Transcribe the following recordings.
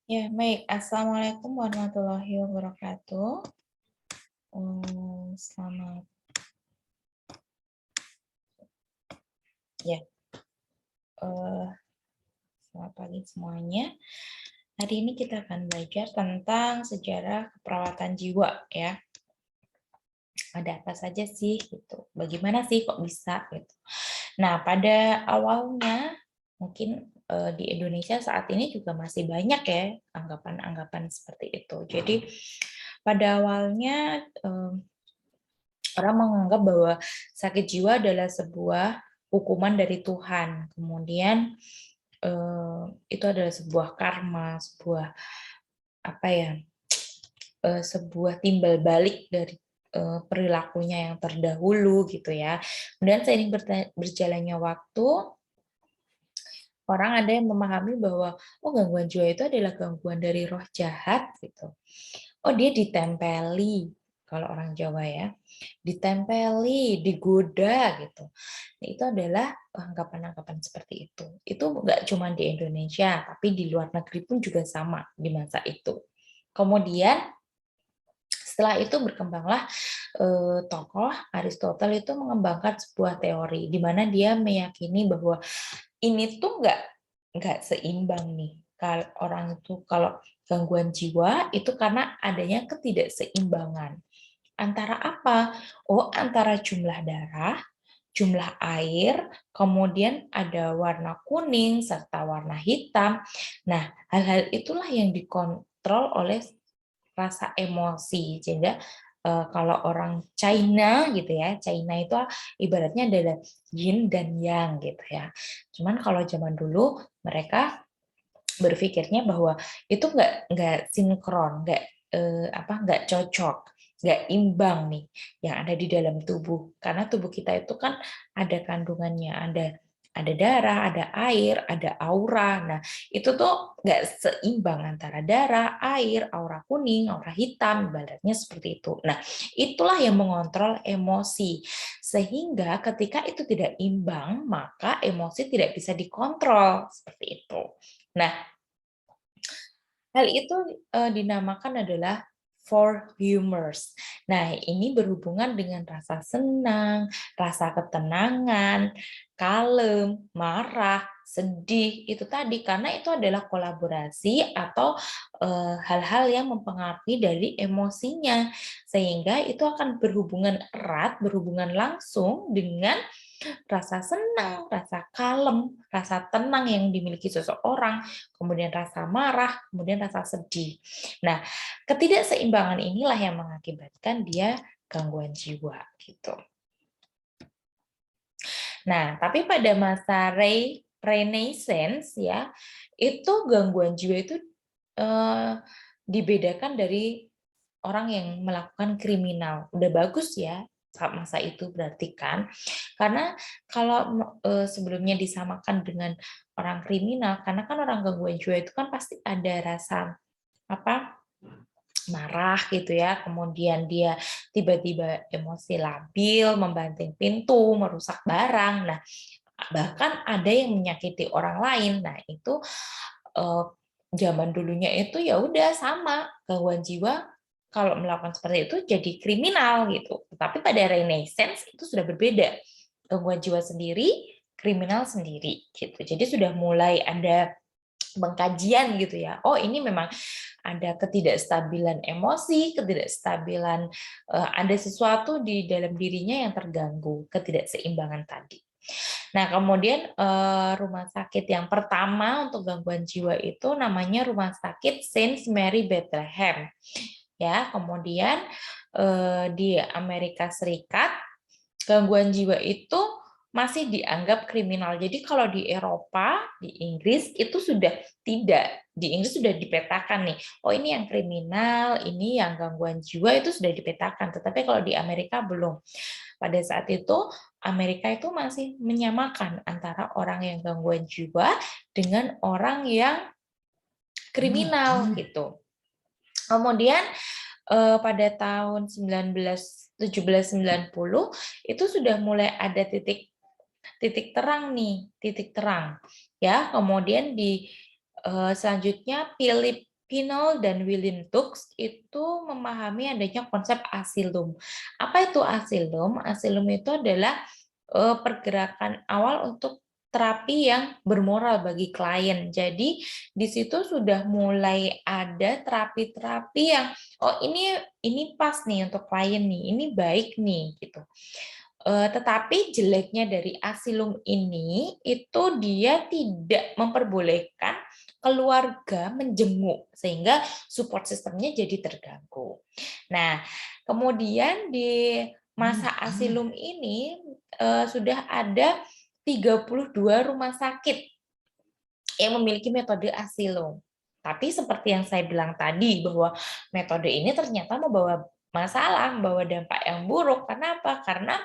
Ya, baik. Assalamualaikum warahmatullahi wabarakatuh. Selamat ya, eh, selamat pagi semuanya. Hari ini kita akan belajar tentang sejarah keperawatan jiwa ya. Ada apa saja sih gitu. Bagaimana sih kok bisa gitu. Nah, pada awalnya mungkin di Indonesia saat ini juga masih banyak ya anggapan-anggapan seperti itu. Jadi pada awalnya orang menganggap bahwa sakit jiwa adalah sebuah hukuman dari Tuhan. Kemudian itu adalah sebuah karma, sebuah apa ya, sebuah timbal balik dari perilakunya yang terdahulu gitu ya. Kemudian seiring berjalannya waktu, orang ada yang memahami bahwa oh gangguan jiwa itu adalah gangguan dari roh jahat gitu. Oh dia ditempeli, kalau orang Jawa ya, ditempeli, digoda gitu. Nah, itu adalah anggapan-anggapan seperti itu. Itu nggak cuma di Indonesia, tapi di luar negeri pun juga sama di masa itu. Kemudian setelah itu berkembanglah tokoh Aristotle itu mengembangkan sebuah teori di mana dia meyakini bahwa ini tuh nggak seimbang nih. Kalau orang itu kalau gangguan jiwa itu karena adanya ketidakseimbangan. Antara apa? Oh, antara jumlah darah, jumlah air, kemudian ada warna kuning serta warna hitam. Nah, hal-hal itulah yang dikontrol oleh rasa emosi. Sehingga kalau orang China gitu ya, China itu ibaratnya adalah yin dan yang gitu ya. Cuman kalau zaman dulu mereka berpikirnya bahwa itu nggak sinkron, nggak cocok, nggak imbang nih yang ada di dalam tubuh. Karena tubuh kita itu kan ada kandungannya, ada darah, ada air, ada aura. Nah, itu tuh nggak seimbang antara darah, air, aura kuning, aura hitam, ibaratnya seperti itu. Nah, itulah yang mengontrol emosi. Sehingga ketika itu tidak imbang, maka emosi tidak bisa dikontrol, seperti itu. Nah, hal itu dinamakan adalah four humors. Nah, ini berhubungan dengan rasa senang, rasa ketenangan, kalem, marah, sedih, itu tadi karena itu adalah kolaborasi atau hal-hal yang mempengaruhi dari emosinya, sehingga itu akan berhubungan erat, berhubungan langsung dengan rasa senang, rasa kalem, rasa tenang yang dimiliki seseorang, kemudian rasa marah, kemudian rasa sedih. Nah, ketidakseimbangan inilah yang mengakibatkan dia gangguan jiwa gitu. Nah, tapi pada masa Renaissance ya, itu gangguan jiwa itu dibedakan dari orang yang melakukan kriminal. Udah bagus ya saat masa itu berarti kan. Karena kalau sebelumnya disamakan dengan orang kriminal, karena kan orang gangguan jiwa itu kan pasti ada rasa apa marah gitu ya, kemudian dia tiba-tiba emosi labil, membanting pintu, merusak barang. Nah, bahkan ada yang menyakiti orang lain. Nah, itu eh, zaman dulunya itu ya udah sama gangguan jiwa kalau melakukan seperti itu jadi kriminal gitu. Tapi pada Renaissance itu sudah berbeda. Gangguan jiwa sendiri, kriminal sendiri gitu. Jadi sudah mulai ada pengkajian gitu ya. Oh, ini memang ada ketidakstabilan emosi, ketidakstabilan ada sesuatu di dalam dirinya yang terganggu, ketidakseimbangan tadi. Nah, kemudian rumah sakit yang pertama untuk gangguan jiwa itu namanya Rumah Sakit Saint Mary Bethlehem. Ya, kemudian di Amerika Serikat gangguan jiwa itu masih dianggap kriminal. Jadi kalau di Eropa, di Inggris itu sudah tidak. Di Inggris sudah dipetakan nih, oh ini yang kriminal, ini yang gangguan jiwa itu sudah dipetakan. Tetapi kalau di Amerika belum. Pada saat itu Amerika itu masih menyamakan antara orang yang gangguan jiwa dengan orang yang kriminal gitu. Kemudian pada tahun 1790 itu sudah mulai ada titik terang nih, titik terang. Ya, kemudian di selanjutnya Philip Pinol dan William Tux itu memahami adanya konsep asilum. Apa itu asilum? Asilum itu adalah pergerakan awal untuk terapi yang bermoral bagi klien. Jadi di situ sudah mulai ada terapi-terapi yang oh ini pas nih untuk klien nih, ini baik nih gitu. Tetapi jeleknya dari asilum ini itu dia tidak memperbolehkan keluarga menjenguk sehingga support sistemnya jadi terganggu. Nah, kemudian di masa asilum ini sudah ada 32 rumah sakit yang memiliki metode asilum. Tapi seperti yang saya bilang tadi bahwa metode ini ternyata membawa masalah, membawa dampak yang buruk. Kenapa? Karena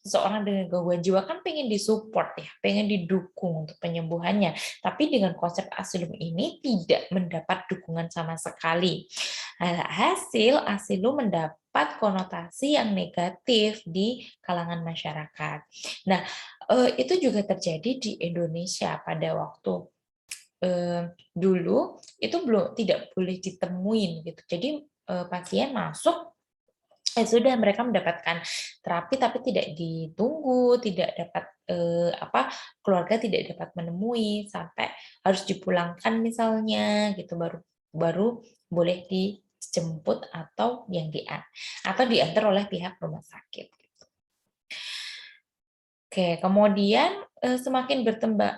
seseorang dengan gangguan jiwa kan pengen disupport ya, pengen didukung untuk penyembuhannya. Tapi dengan konsep asilum ini tidak mendapat dukungan sama sekali. Hasil asilum mendapat konotasi yang negatif di kalangan masyarakat. Nah, itu juga terjadi di Indonesia pada waktu dulu itu tidak boleh ditemuin gitu. Jadi pasien masuk sudah mereka mendapatkan terapi tapi tidak ditunggu, tidak dapat keluarga tidak dapat menemui sampai harus dipulangkan misalnya gitu baru baru boleh dijemput atau atau diantar oleh pihak rumah sakit. Oke, kemudian semakin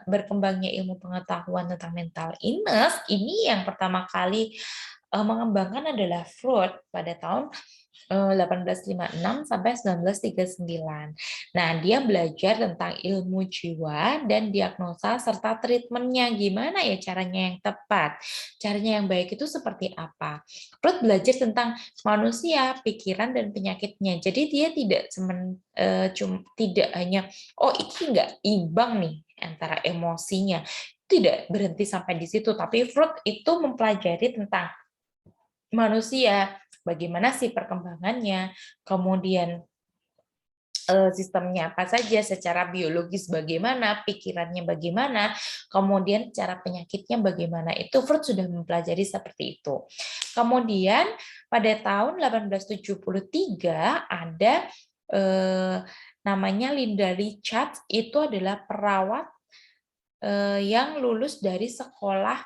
berkembangnya ilmu pengetahuan tentang mental illness, ini yang pertama kali mengembangkan adalah Freud pada tahun 1856 sampai 1939. Nah, dia belajar tentang ilmu jiwa dan diagnosa serta treatmentnya. Gimana ya caranya yang tepat? Caranya yang baik itu seperti apa? Freud belajar tentang manusia, pikiran dan penyakitnya. Jadi dia tidak hanya ini nggak imbang nih antara emosinya. Tidak berhenti sampai di situ, tapi Freud itu mempelajari tentang manusia, bagaimana sih perkembangannya, kemudian sistemnya apa saja, secara biologis bagaimana, pikirannya bagaimana, kemudian cara penyakitnya bagaimana. Itu Freud sudah mempelajari seperti itu. Kemudian pada tahun 1873 ada namanya Linda Richards, itu adalah perawat yang lulus dari sekolah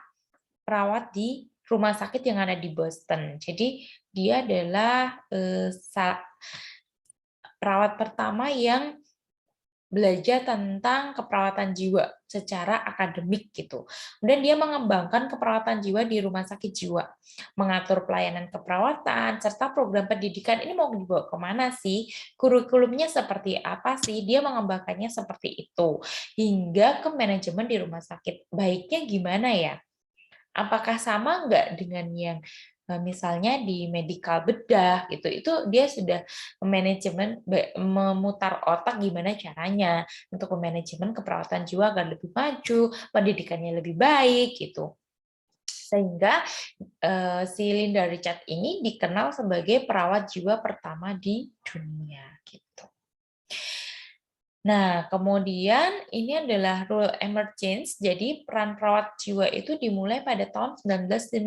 perawat di rumah sakit yang ada di Boston. Jadi dia adalah perawat pertama yang belajar tentang keperawatan jiwa secara akademik gitu. Kemudian dia mengembangkan keperawatan jiwa di rumah sakit jiwa, mengatur pelayanan keperawatan serta program pendidikan. Ini mau dibawa kemana sih? Kurikulumnya seperti apa sih? Dia mengembangkannya seperti itu hingga ke manajemen di rumah sakit. Baiknya gimana ya? Apakah sama nggak dengan yang misalnya di medical bedah gitu, itu dia sudah manajemen memutar otak gimana caranya untuk manajemen keperawatan jiwa agar lebih maju, pendidikannya lebih baik gitu. Sehingga si Linda Richard ini dikenal sebagai perawat jiwa pertama di dunia gitu. Nah, kemudian ini adalah rule emergence, jadi peran perawat jiwa itu dimulai pada tahun 1950,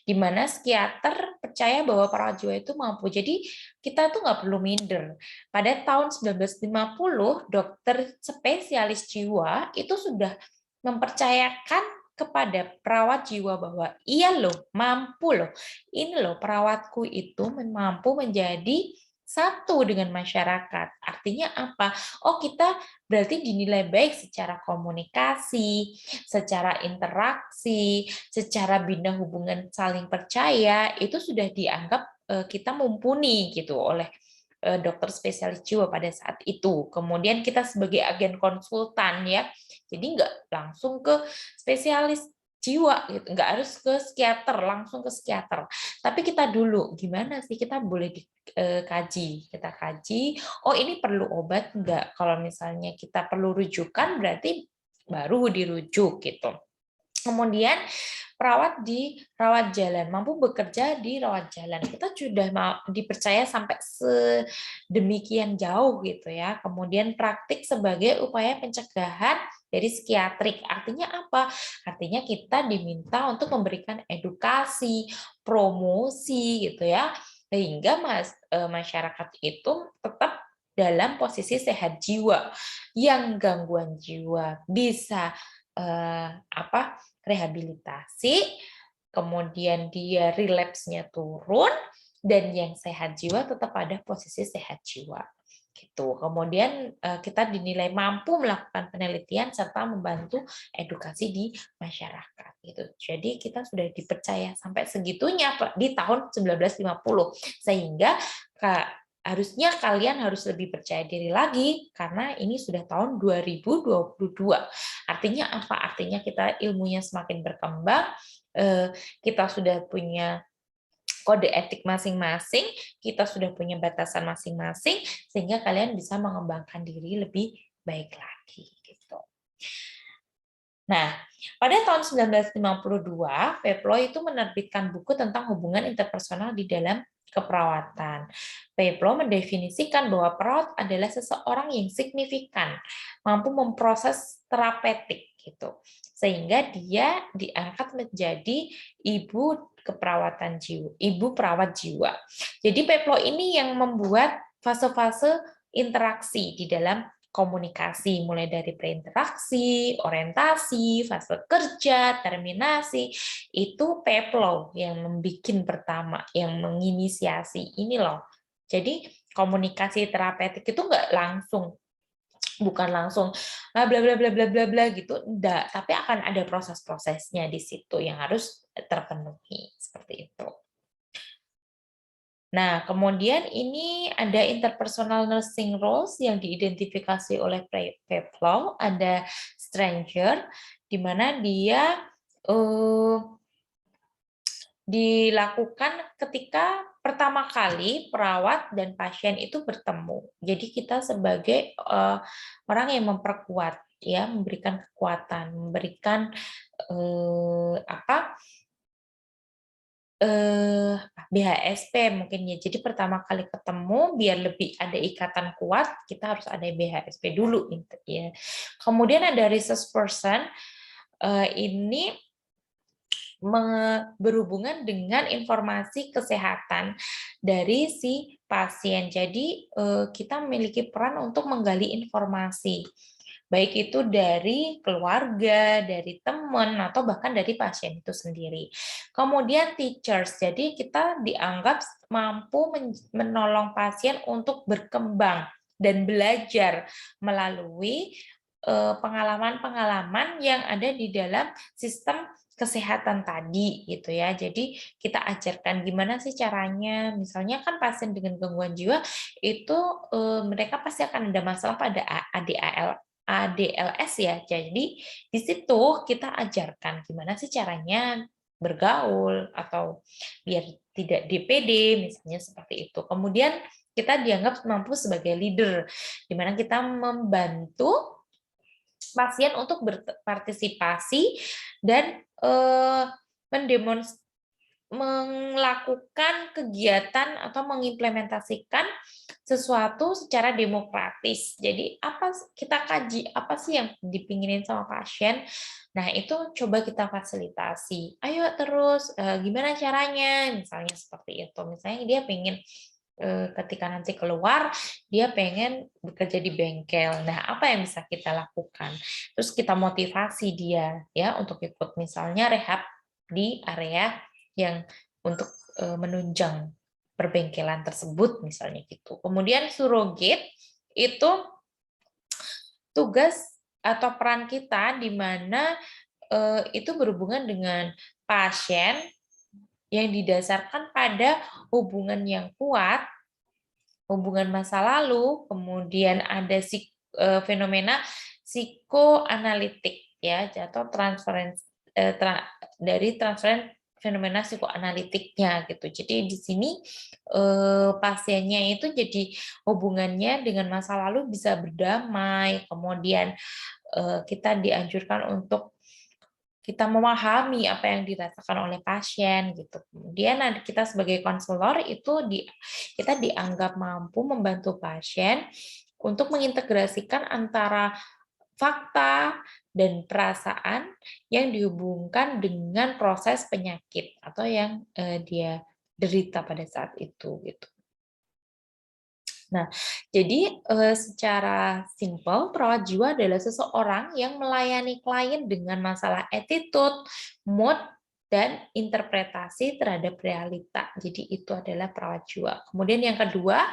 di mana psikiater percaya bahwa perawat jiwa itu mampu. Jadi kita tuh nggak perlu minder. Pada tahun 1950, dokter spesialis jiwa itu sudah mempercayakan kepada perawat jiwa bahwa iya loh, mampu loh. Ini loh perawatku itu mampu menjadi satu dengan masyarakat. Artinya apa? Oh, kita berarti dinilai baik secara komunikasi, secara interaksi, secara bina hubungan saling percaya, itu sudah dianggap kita mumpuni gitu oleh dokter spesialis jiwa pada saat itu. Kemudian kita sebagai agen konsultan ya, jadi nggak langsung ke spesialis jiwa gitu, nggak harus ke psikiater, langsung ke psikiater. Tapi kita dulu gimana sih kita boleh dikaji, kita kaji. Oh ini perlu obat nggak? Kalau misalnya kita perlu rujukan berarti baru dirujuk gitu. Kemudian perawat di rawat jalan, mampu bekerja di rawat jalan. Kita sudah dipercaya sampai sedemikian jauh gitu ya. Kemudian praktik sebagai upaya pencegahan dari psikiatrik. Artinya apa? Artinya kita diminta untuk memberikan edukasi, promosi gitu ya. Sehingga masyarakat itu tetap dalam posisi sehat jiwa. Yang gangguan jiwa bisa rehabilitasi, kemudian dia relapse-nya turun, dan yang sehat jiwa tetap pada posisi sehat jiwa. Gitu. Kemudian kita dinilai mampu melakukan penelitian serta membantu edukasi di masyarakat. Gitu. Jadi kita sudah dipercaya sampai segitunya di tahun 1950, sehingga harusnya kalian harus lebih percaya diri lagi karena ini sudah tahun 2022. Artinya apa? Artinya kita ilmunya semakin berkembang, kita sudah punya kode etik masing-masing, kita sudah punya batasan masing-masing, sehingga kalian bisa mengembangkan diri lebih baik lagi. Gitu. Nah, pada tahun 1952, Peploe itu menerbitkan buku tentang hubungan interpersonal di dalam keperawatan. Peploe mendefinisikan bahwa perawat adalah seseorang yang signifikan, mampu memproses terapeutik gitu. Sehingga dia diangkat menjadi ibu keperawatan jiwa, ibu perawat jiwa. Jadi Peploe ini yang membuat fase-fase interaksi di dalam komunikasi, mulai dari preinteraksi, orientasi, fase kerja, terminasi, itu Peploe yang membuat pertama, yang menginisiasi ini loh. Jadi komunikasi terapeutik itu nggak langsung, bukan langsung bla bla bla bla bla bla gitu, enggak, tapi akan ada proses-prosesnya di situ yang harus terpenuhi seperti itu. Nah, kemudian ini ada interpersonal nursing roles yang diidentifikasi oleh Peploe, ada stranger, di mana dia dilakukan ketika pertama kali perawat dan pasien itu bertemu. Jadi kita sebagai orang yang memperkuat, ya, memberikan kekuatan, memberikan BHSP mungkin ya. Jadi pertama kali ketemu biar lebih ada ikatan kuat, kita harus ada BHSP dulu gitu ya. Kemudian ada research person, ini berhubungan dengan informasi kesehatan dari si pasien. Jadi kita memiliki peran untuk menggali informasi, baik itu dari keluarga, dari teman, atau bahkan dari pasien itu sendiri. Kemudian teachers, jadi kita dianggap mampu menolong pasien untuk berkembang dan belajar melalui pengalaman-pengalaman yang ada di dalam sistem kesehatan tadi gitu ya. Jadi kita ajarkan gimana sih caranya, misalnya kan pasien dengan gangguan jiwa itu mereka pasti akan ada masalah pada ADLS ya. Jadi di situ kita ajarkan gimana sih caranya bergaul atau biar tidak DPD misalnya seperti itu. Kemudian kita dianggap mampu sebagai leader, di mana kita membantu pasien untuk berpartisipasi dan melakukan kegiatan atau mengimplementasikan sesuatu secara demokratis. Jadi apa kita kaji, apa sih yang dipinginin sama pasien? Nah, itu coba kita fasilitasi. Ayo terus, gimana caranya? Misalnya seperti itu. Misalnya dia pengen ketika nanti keluar, dia pengen bekerja di bengkel. Nah, apa yang bisa kita lakukan? Terus kita motivasi dia ya untuk ikut misalnya rehab di area yang untuk menunjang perbengkelan tersebut misalnya gitu. Kemudian surrogate itu tugas atau peran kita di mana itu berhubungan dengan pasien yang didasarkan pada hubungan yang kuat, hubungan masa lalu, kemudian ada fenomena psikoanalitik ya, atau dari transferensi fenomena psikoanalitiknya gitu. Jadi di sini pasiennya itu jadi hubungannya dengan masa lalu bisa berdamai, kemudian kita dianjurkan untuk kita memahami apa yang dirasakan oleh pasien gitu. Kemudian kita sebagai konselor itu kita dianggap mampu membantu pasien untuk mengintegrasikan antara fakta dan perasaan yang dihubungkan dengan proses penyakit atau yang dia derita pada saat itu gitu. Nah, jadi secara simpel perawat jiwa adalah seseorang yang melayani klien dengan masalah attitude, mood, dan interpretasi terhadap realita. Jadi itu adalah perawat jiwa. Kemudian yang kedua,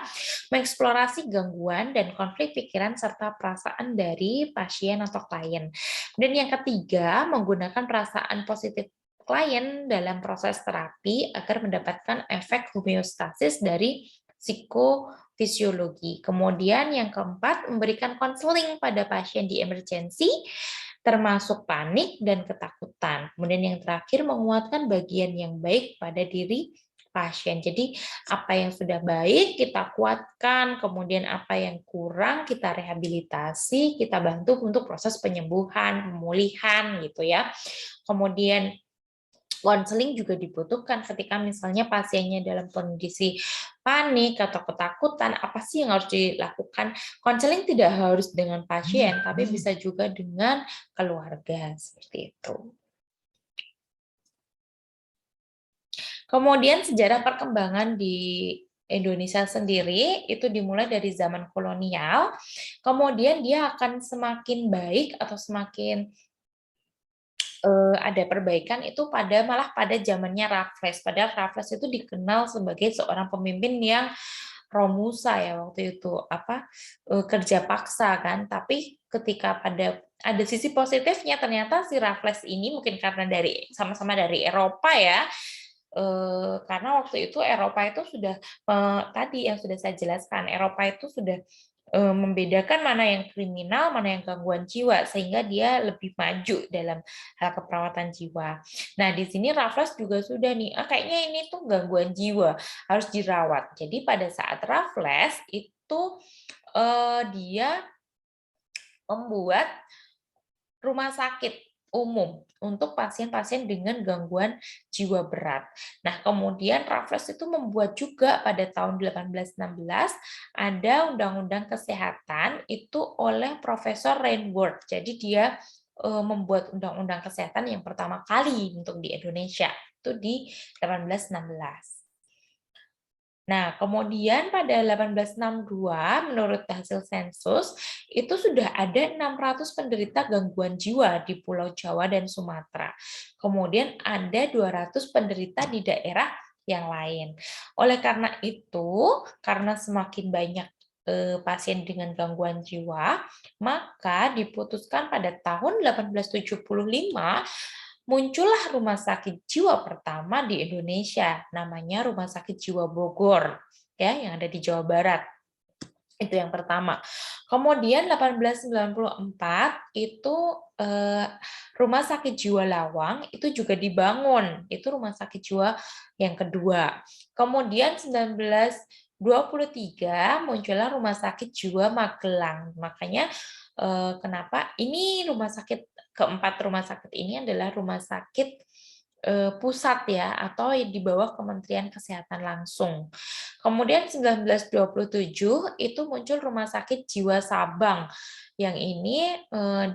mengeksplorasi gangguan dan konflik pikiran serta perasaan dari pasien atau klien. Dan yang ketiga, menggunakan perasaan positif klien dalam proses terapi agar mendapatkan efek homeostasis dari psikofisiologi. Kemudian yang keempat, memberikan konseling pada pasien di emergensi, termasuk panik dan ketakutan. Kemudian yang terakhir, menguatkan bagian yang baik pada diri pasien. Jadi apa yang sudah baik kita kuatkan, kemudian apa yang kurang kita rehabilitasi, kita bantu untuk proses penyembuhan, pemulihan gitu ya. Kemudian konseling juga dibutuhkan ketika misalnya pasiennya dalam kondisi panik atau ketakutan, apa sih yang harus dilakukan? Konseling tidak harus dengan pasien, tapi bisa juga dengan keluarga, seperti itu. Kemudian sejarah perkembangan di Indonesia sendiri itu dimulai dari zaman kolonial, kemudian dia akan semakin baik atau semakin ada perbaikan itu malah pada zamannya Raffles. Padahal Raffles itu dikenal sebagai seorang pemimpin yang Romusa ya waktu itu kerja paksa kan. Tapi ketika ada sisi positifnya, ternyata si Raffles ini mungkin karena sama-sama dari Eropa ya. Karena waktu itu Eropa itu sudah tadi yang sudah saya jelaskan, Eropa itu sudah membedakan mana yang kriminal, mana yang gangguan jiwa, sehingga dia lebih maju dalam hal keperawatan jiwa. Nah, di sini Raffles juga sudah nih, kayaknya ini tuh gangguan jiwa, harus dirawat. Jadi pada saat Raffles itu dia membuat rumah sakit umum untuk pasien-pasien dengan gangguan jiwa berat. Nah, kemudian Raffles itu membuat juga pada tahun 1816 ada Undang-Undang Kesehatan itu oleh Profesor Rainworth. Jadi dia membuat Undang-Undang Kesehatan yang pertama kali untuk di Indonesia itu di 1816. Nah, kemudian pada 1862, menurut hasil sensus, itu sudah ada 600 penderita gangguan jiwa di Pulau Jawa dan Sumatera. Kemudian ada 200 penderita di daerah yang lain. Oleh karena itu, karena semakin banyak pasien dengan gangguan jiwa, maka diputuskan pada tahun 1875 muncullah rumah sakit jiwa pertama di Indonesia, namanya Rumah Sakit Jiwa Bogor, ya, yang ada di Jawa Barat. Itu yang pertama. Kemudian 1894 itu Rumah Sakit Jiwa Lawang itu juga dibangun. Itu rumah sakit jiwa yang kedua. Kemudian 1923 muncullah Rumah Sakit Jiwa Magelang. Makanya kenapa ini keempat rumah sakit ini adalah rumah sakit pusat ya, atau di bawah Kementerian Kesehatan langsung. Kemudian 1927 itu muncul Rumah Sakit Jiwa Sabang, yang ini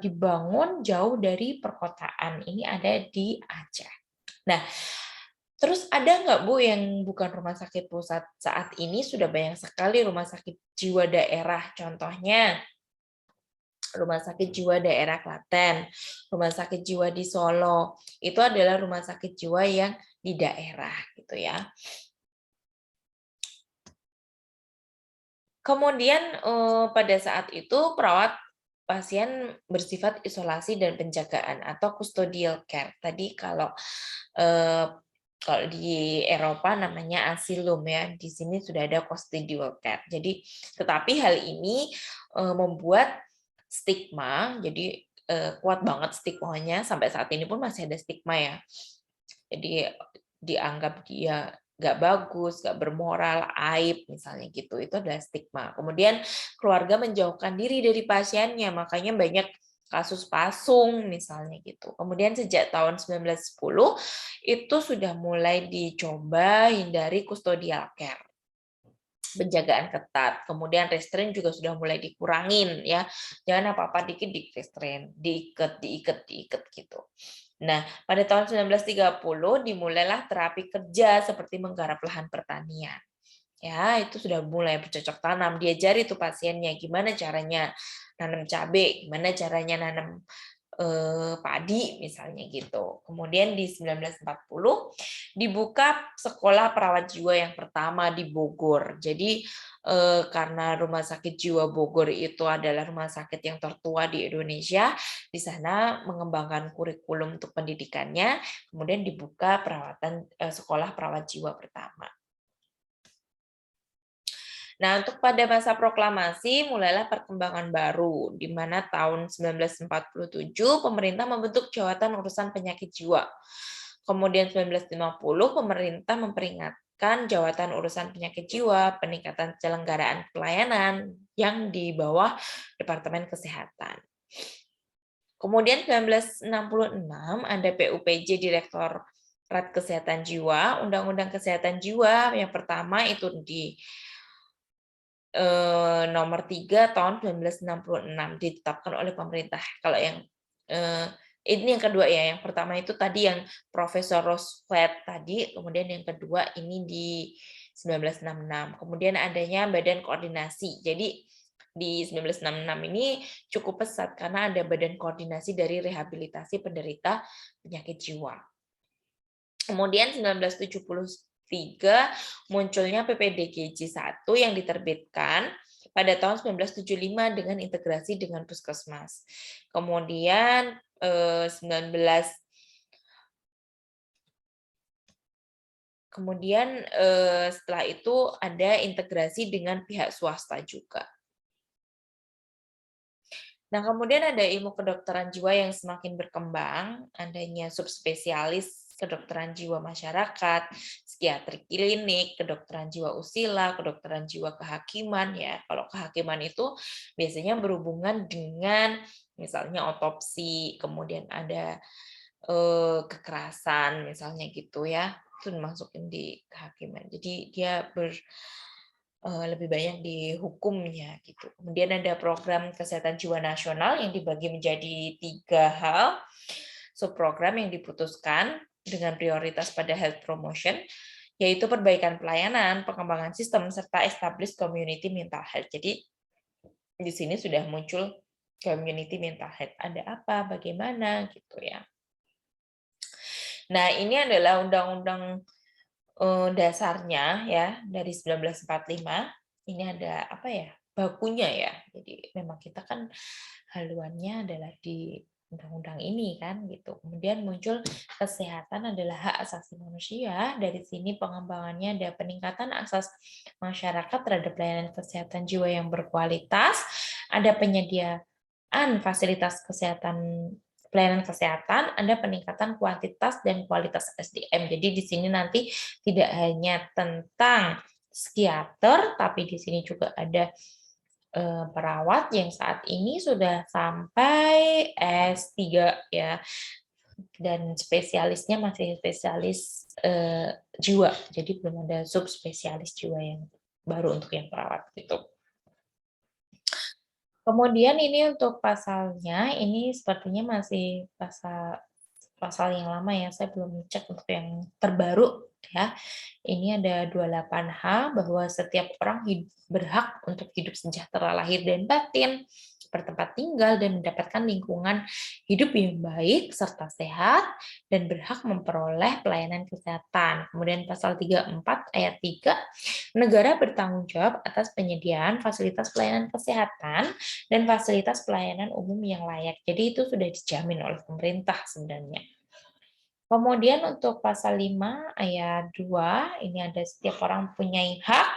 dibangun jauh dari perkotaan. Ini ada di Aceh. Nah, terus ada nggak Bu yang bukan rumah sakit pusat? Saat ini sudah banyak sekali rumah sakit jiwa daerah, contohnya Rumah Sakit Jiwa Daerah Klaten, Rumah Sakit Jiwa di Solo. Itu adalah rumah sakit jiwa yang di daerah gitu ya. Kemudian pada saat itu perawat pasien bersifat isolasi dan penjagaan atau custodial care. Tadi kalau di Eropa namanya asilum ya, di sini sudah ada custodial care. Jadi, tetapi hal ini membuat stigma, jadi kuat banget stigmanya, sampai saat ini pun masih ada stigma ya. Jadi dianggap dia nggak bagus, nggak bermoral, aib misalnya gitu, itu adalah stigma. Kemudian keluarga menjauhkan diri dari pasiennya, makanya banyak kasus pasung misalnya gitu. Kemudian sejak tahun 1910 itu sudah mulai dicoba hindari custodial care, penjagaan ketat. Kemudian restrain juga sudah mulai dikurangin ya. Jangan apa-apa dikit di restrain, diikat gitu. Nah, pada tahun 1930 dimulailah terapi kerja seperti menggarap lahan pertanian. Ya, itu sudah mulai bercocok tanam. Diajari tuh pasiennya gimana caranya nanam cabai, gimana caranya nanam padi misalnya gitu. Kemudian di 1940 dibuka sekolah perawat jiwa yang pertama di Bogor. Jadi karena Rumah Sakit Jiwa Bogor itu adalah rumah sakit yang tertua di Indonesia, di sana mengembangkan kurikulum untuk pendidikannya, kemudian dibuka sekolah perawat jiwa pertama. Nah, untuk pada masa proklamasi mulailah perkembangan baru, di mana tahun 1947 pemerintah membentuk Jawatan Urusan Penyakit Jiwa. Kemudian 1950 pemerintah memperingatkan Jawatan Urusan Penyakit Jiwa, peningkatan penyelenggaraan pelayanan yang di bawah Departemen Kesehatan. Kemudian 1966 ada PUPJ Direktorat Kesehatan Jiwa, Undang-Undang Kesehatan Jiwa yang pertama itu di nomor 3 tahun 1966 ditetapkan oleh pemerintah. Kalau yang ini yang kedua ya, yang pertama itu tadi yang Profesor Roosevelt tadi, kemudian yang kedua ini di 1966. Kemudian adanya Badan Koordinasi. Jadi di 1966 ini cukup pesat karena ada Badan Koordinasi dari Rehabilitasi Penderita Penyakit Jiwa. Kemudian 1973 munculnya PPDGJ 1 yang diterbitkan pada tahun 1975 dengan integrasi dengan puskesmas. Kemudian setelah itu ada integrasi dengan pihak swasta juga. Nah, kemudian ada ilmu kedokteran jiwa yang semakin berkembang, adanya subspesialis kedokteran jiwa masyarakat, psikiatri klinik, kedokteran jiwa usila, kedokteran jiwa kehakiman ya. Kalau kehakiman itu biasanya berhubungan dengan misalnya otopsi, kemudian ada kekerasan misalnya gitu ya. Itu dimasukin di kehakiman. Jadi dia lebih banyak di hukumnya gitu. Kemudian ada program kesehatan jiwa nasional yang dibagi menjadi 3 hal, subprogram yang diputuskan dengan prioritas pada health promotion, yaitu perbaikan pelayanan, pengembangan sistem, serta establish community mental health. Jadi di sini sudah muncul community mental health. Ada apa, bagaimana gitu ya. Nah, ini adalah undang-undang dasarnya ya dari 1945. Ini ada apa ya, bakunya ya. Jadi memang kita kan haluannya adalah di undang-undang ini kan gitu. Kemudian muncul kesehatan adalah hak asasi manusia. Dari sini pengembangannya ada peningkatan akses masyarakat terhadap pelayanan kesehatan jiwa yang berkualitas, ada penyediaan fasilitas kesehatan pelayanan kesehatan, ada peningkatan kuantitas dan kualitas SDM. Jadi di sini nanti tidak hanya tentang psikiater, tapi di sini juga ada perawat yang saat ini sudah sampai S3 ya, dan spesialisnya masih spesialis jiwa, jadi belum ada subspesialis jiwa yang baru untuk yang perawat gitu. Kemudian ini untuk pasalnya, ini sepertinya masih pasal yang lama ya, saya belum cek untuk yang terbaru ya. Ini ada 28H bahwa setiap orang berhak untuk hidup sejahtera lahir dan batin, bertempat tinggal dan mendapatkan lingkungan hidup yang baik serta sehat dan berhak memperoleh pelayanan kesehatan. Kemudian pasal 34 ayat 3, negara bertanggung jawab atas penyediaan fasilitas pelayanan kesehatan dan fasilitas pelayanan umum yang layak. Jadi itu sudah dijamin oleh pemerintah sebenarnya. Kemudian untuk pasal 5 ayat 2, ini ada setiap orang punya hak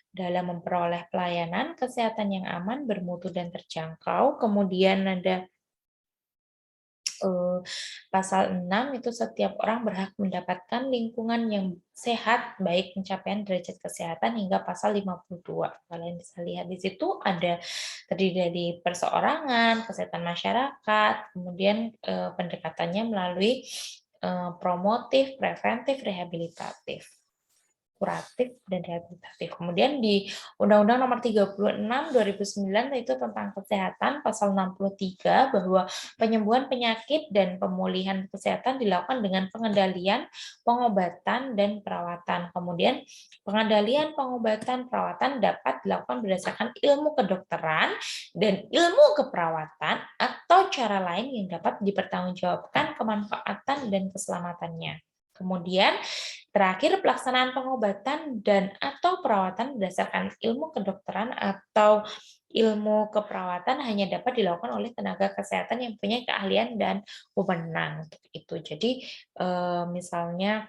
dalam memperoleh pelayanan kesehatan yang aman, bermutu dan terjangkau. Kemudian ada pasal 6 itu setiap orang berhak mendapatkan lingkungan yang sehat, baik pencapaian derajat kesehatan hingga pasal 52. Kalian bisa lihat di situ ada terdiri dari perseorangan, kesehatan masyarakat, kemudian pendekatannya melalui promotif, preventif, rehabilitatif. Kuratif dan rehabilitatif. Kemudian di Undang-Undang Nomor 36 2009 itu tentang kesehatan pasal 63 bahwa penyembuhan penyakit dan pemulihan kesehatan dilakukan dengan pengendalian, pengobatan dan perawatan. Kemudian pengendalian, pengobatan, perawatan dapat dilakukan berdasarkan ilmu kedokteran dan ilmu keperawatan atau cara lain yang dapat dipertanggungjawabkan kemanfaatan dan keselamatannya. Kemudian terakhir, pelaksanaan pengobatan dan atau perawatan berdasarkan ilmu kedokteran atau ilmu keperawatan hanya dapat dilakukan oleh tenaga kesehatan yang punya keahlian dan wewenang untuk itu. Jadi, misalnya,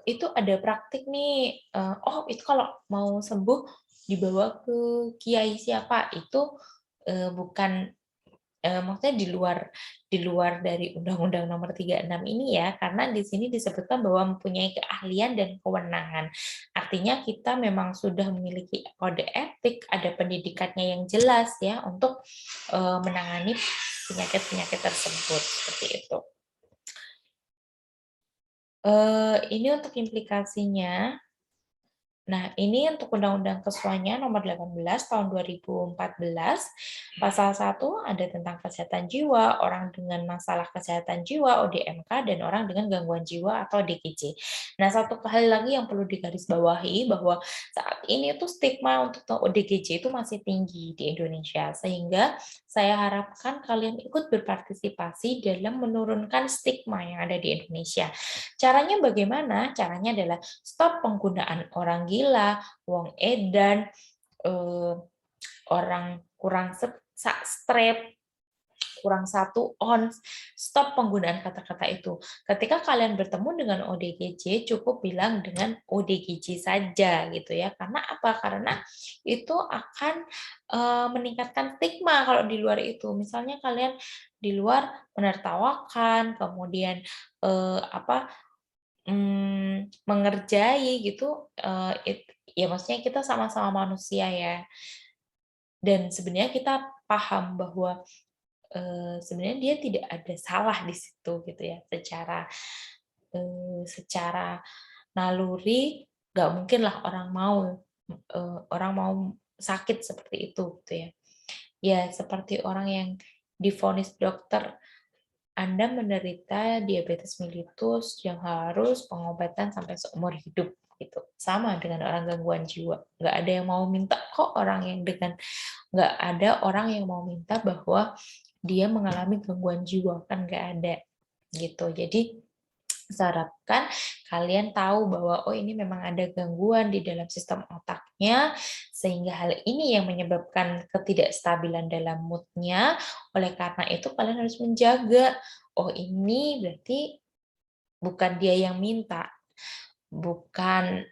itu ada praktik nih, oh itu kalau mau sembuh dibawa ke kiai siapa, itu, bukan maksudnya di luar dari Undang-Undang Nomor 36 ini ya, karena di sini disebutkan bahwa mempunyai keahlian dan kewenangan. Artinya kita memang sudah memiliki kode etik, ada pendidikannya yang jelas ya untuk menangani penyakit-penyakit tersebut seperti itu. Ini untuk implikasinya. Nah, ini untuk Undang-Undang Kesuanya Nomor 18 Tahun 2014, Pasal 1 ada tentang kesehatan jiwa, orang dengan masalah kesehatan jiwa, ODMK, dan orang dengan gangguan jiwa atau DGJ. Nah, satu hal lagi yang perlu digarisbawahi bahwa saat ini tuh stigma untuk ODGJ itu masih tinggi di Indonesia, sehingga saya harapkan kalian ikut berpartisipasi dalam menurunkan stigma yang ada di Indonesia. Caranya bagaimana? Caranya adalah stop penggunaan orang gila, wong edan, orang kurang strap, kurang 1 ons, stop penggunaan kata-kata itu. Ketika kalian bertemu dengan ODGJ, cukup bilang dengan ODGJ saja gitu ya. Karena apa? Karena itu akan meningkatkan stigma kalau di luar itu. Misalnya kalian di luar menertawakan, kemudian apa mengerjai gitu, ya maksudnya kita sama-sama manusia ya, dan sebenarnya kita paham bahwa, sebenarnya dia tidak ada salah di situ gitu ya, secara naluri nggak mungkin lah orang mau sakit seperti itu gitu ya. Ya seperti orang yang divonis dokter anda menderita diabetes mellitus yang harus pengobatan sampai seumur hidup gitu. Sama dengan orang gangguan jiwa. Nggak ada orang yang mau minta bahwa dia mengalami gangguan jiwa, kan nggak ada gitu. Jadi saya harapkan kalian tahu bahwa oh ini memang ada gangguan di dalam sistem otaknya, sehingga hal ini yang menyebabkan ketidakstabilan dalam mood-nya. Oleh karena itu kalian harus menjaga, oh ini berarti bukan dia yang minta, bukan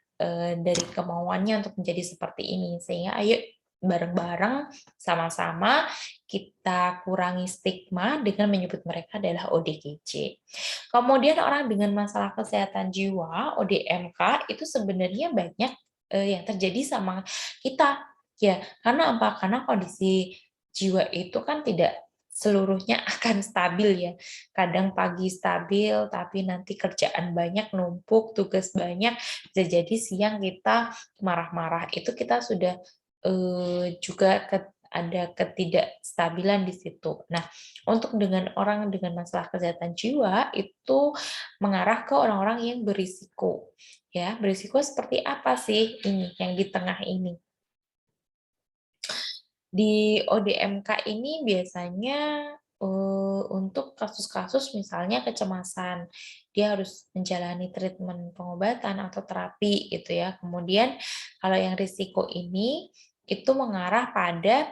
dari kemauannya untuk menjadi seperti ini. Sehingga ayo bareng-bareng sama-sama kita kurangi stigma dengan menyebut mereka adalah ODGJ. Kemudian orang dengan masalah kesehatan jiwa, ODMK, itu sebenarnya banyak yang terjadi sama kita. Ya, karena apa? Karena kondisi jiwa itu kan tidak seluruhnya akan stabil ya. Kadang pagi stabil, tapi nanti kerjaan banyak, numpuk, tugas banyak, bisa jadi siang kita marah-marah. Itu kita sudah juga ada ketidakstabilan di situ. Nah, untuk dengan orang dengan masalah kesehatan jiwa itu mengarah ke orang-orang yang berisiko. Ya, berisiko seperti apa sih ini yang di tengah ini? Di ODMK ini biasanya untuk kasus-kasus misalnya kecemasan, dia harus menjalani treatment pengobatan atau terapi gitu ya. Kemudian kalau yang risiko ini itu mengarah pada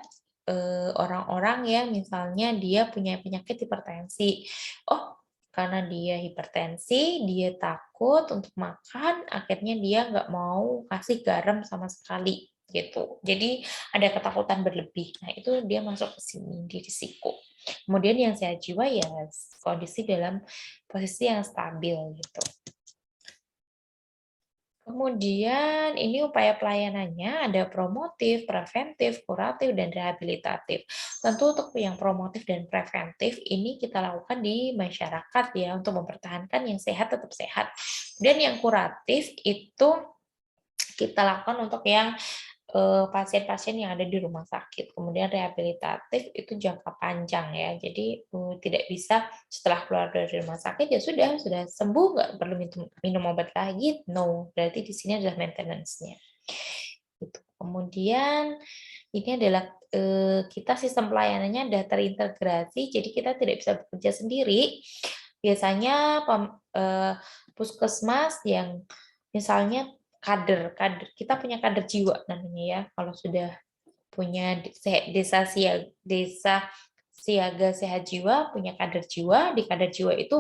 orang-orang yang misalnya dia punya penyakit hipertensi. Oh, karena dia hipertensi, dia takut untuk makan, akhirnya dia nggak mau kasih garam sama sekali gitu. Jadi ada ketakutan berlebih. Nah, itu dia masuk ke sini di risiko. Kemudian yang sehat jiwa ya kondisi dalam posisi yang stabil gitu. Kemudian ini upaya pelayanannya ada promotif, preventif, kuratif, dan rehabilitatif. Tentu untuk yang promotif dan preventif ini kita lakukan di masyarakat ya untuk mempertahankan yang sehat tetap sehat. Dan yang kuratif itu kita lakukan untuk yang pasien-pasien yang ada di rumah sakit. Kemudian rehabilitatif itu jangka panjang ya. Jadi tidak bisa setelah keluar dari rumah sakit ya sudah sembuh nggak perlu minum obat lagi. No, berarti di sini adalah maintenance-nya. Gitu. Kemudian ini adalah kita sistem pelayanannya sudah terintegrasi, jadi kita tidak bisa bekerja sendiri. Biasanya puskesmas yang misalnya kader kita punya kader jiwa namanya ya, kalau sudah punya desa siaga sehat jiwa, punya kader jiwa, di kader jiwa itu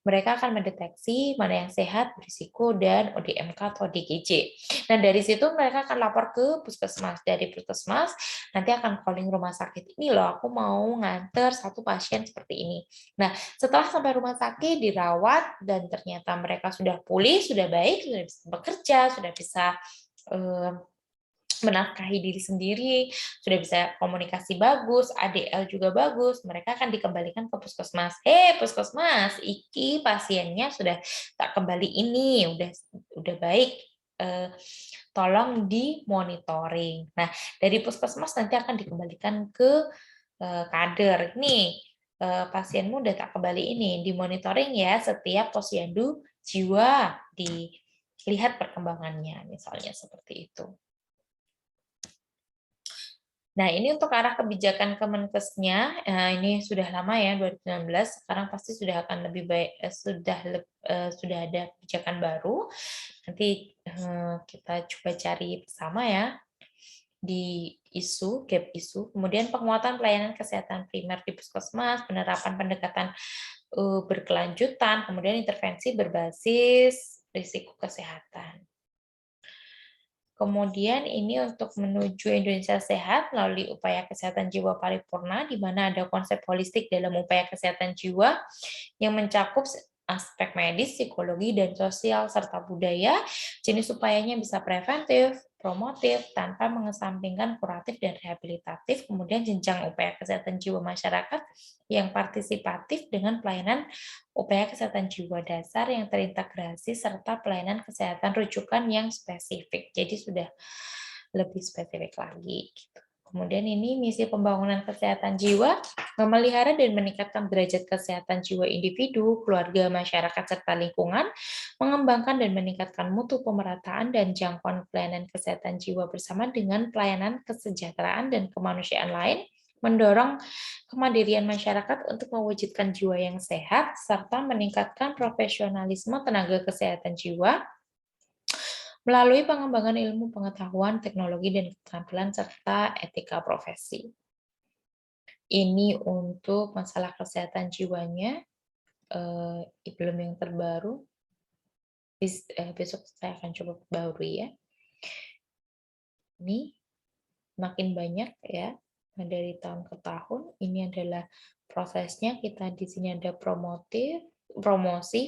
mereka akan mendeteksi mana yang sehat, berisiko, dan ODMK atau DGJ. Nah, dari situ mereka akan lapor ke puskesmas. Dari puskesmas, nanti akan calling rumah sakit. Ini loh, aku mau nganter satu pasien seperti ini. Nah, setelah sampai rumah sakit, dirawat, dan ternyata mereka sudah pulih, sudah baik, sudah bisa bekerja, sudah bisa menafkahi diri sendiri, sudah bisa komunikasi bagus, ADL juga bagus, mereka akan dikembalikan ke puskesmas. Puskesmas, iki pasiennya sudah tak kembali ini, udah baik, tolong dimonitoring. Nah, dari puskesmas nanti akan dikembalikan ke kader. Nih, pasienmu udah tak kembali ini, dimonitoring ya setiap posyandu jiwa, dilihat perkembangannya, misalnya seperti itu. Nah, ini untuk arah kebijakan Kemenkesnya, ini sudah lama ya, 2019, sekarang pasti sudah akan lebih baik, sudah ada kebijakan baru. Nanti kita coba cari bersama ya, di gap isu, kemudian penguatan pelayanan kesehatan primer di puskesmas, penerapan pendekatan berkelanjutan, kemudian intervensi berbasis risiko kesehatan. Kemudian ini untuk menuju Indonesia sehat melalui upaya kesehatan jiwa paripurna, di mana ada konsep holistik dalam upaya kesehatan jiwa yang mencakup aspek medis, psikologi, dan sosial, serta budaya. Jenis upayanya bisa preventif, promotif, tanpa mengesampingkan kuratif dan rehabilitatif. Kemudian jenjang upaya kesehatan jiwa masyarakat yang partisipatif dengan pelayanan upaya kesehatan jiwa dasar yang terintegrasi, serta pelayanan kesehatan rujukan yang spesifik. Jadi sudah lebih spesifik lagi. Gitu. Kemudian ini misi pembangunan kesehatan jiwa, memelihara dan meningkatkan derajat kesehatan jiwa individu, keluarga, masyarakat, serta lingkungan, mengembangkan dan meningkatkan mutu pemerataan dan jangkauan pelayanan kesehatan jiwa bersama dengan pelayanan kesejahteraan dan kemanusiaan lain, mendorong kemandirian masyarakat untuk mewujudkan jiwa yang sehat, serta meningkatkan profesionalisme tenaga kesehatan jiwa, melalui pengembangan ilmu pengetahuan, teknologi, dan keterampilan, serta etika profesi. Ini untuk masalah kesehatan jiwanya, belum yang terbaru. Besok saya akan coba baru ya. Ini makin banyak ya, dari tahun ke tahun. Ini adalah prosesnya. Kita di sini ada promosi,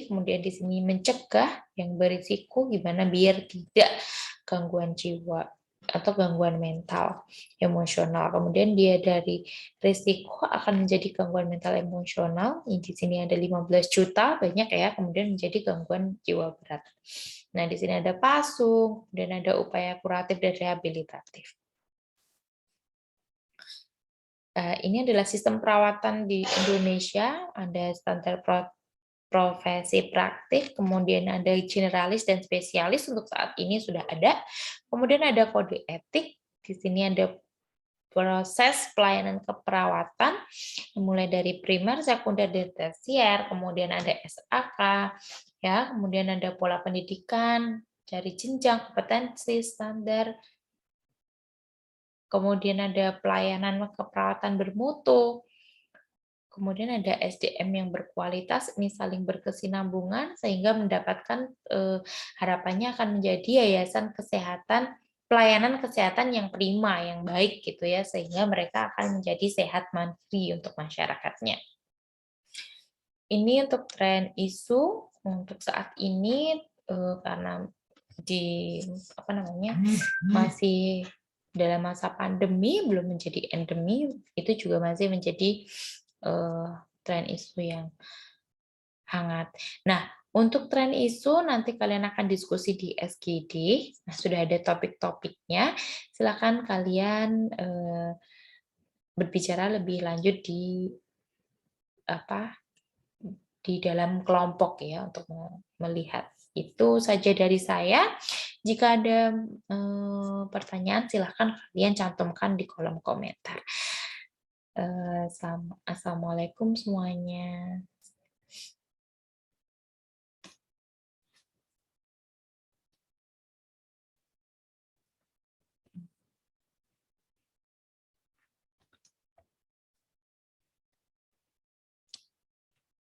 kemudian di sini mencegah yang berisiko gimana biar tidak gangguan jiwa atau gangguan mental, emosional. Kemudian dia dari risiko akan menjadi gangguan mental emosional. Di sini ada 15 juta, banyak ya, kemudian menjadi gangguan jiwa berat. Nah, di sini ada pasung, dan ada upaya kuratif dan rehabilitatif. Ini adalah sistem perawatan di Indonesia, ada standar profesi praktik, kemudian ada generalis dan spesialis untuk saat ini sudah ada. Kemudian ada kode etik, di sini ada proses pelayanan keperawatan, mulai dari primer, sekunder, dan tersier, kemudian ada SAK, ya, kemudian ada pola pendidikan, cari jenjang, kompetensi, standar, kemudian ada pelayanan keperawatan bermutu, kemudian ada SDM yang berkualitas, ini saling berkesinambungan, sehingga mendapatkan harapannya akan menjadi yayasan kesehatan pelayanan kesehatan yang prima, yang baik gitu ya, sehingga mereka akan menjadi sehat mandiri untuk masyarakatnya. Ini untuk tren isu untuk saat ini karena di apa namanya masih dalam masa pandemi belum menjadi endemi, itu juga masih menjadi tren isu yang hangat. Nah, untuk tren isu nanti kalian akan diskusi di SGD. Nah, sudah ada topik-topiknya. Silakan kalian berbicara lebih lanjut di apa di dalam kelompok ya untuk melihat. Itu saja dari saya. Jika ada pertanyaan silahkan kalian cantumkan di kolom komentar. Assalamualaikum semuanya.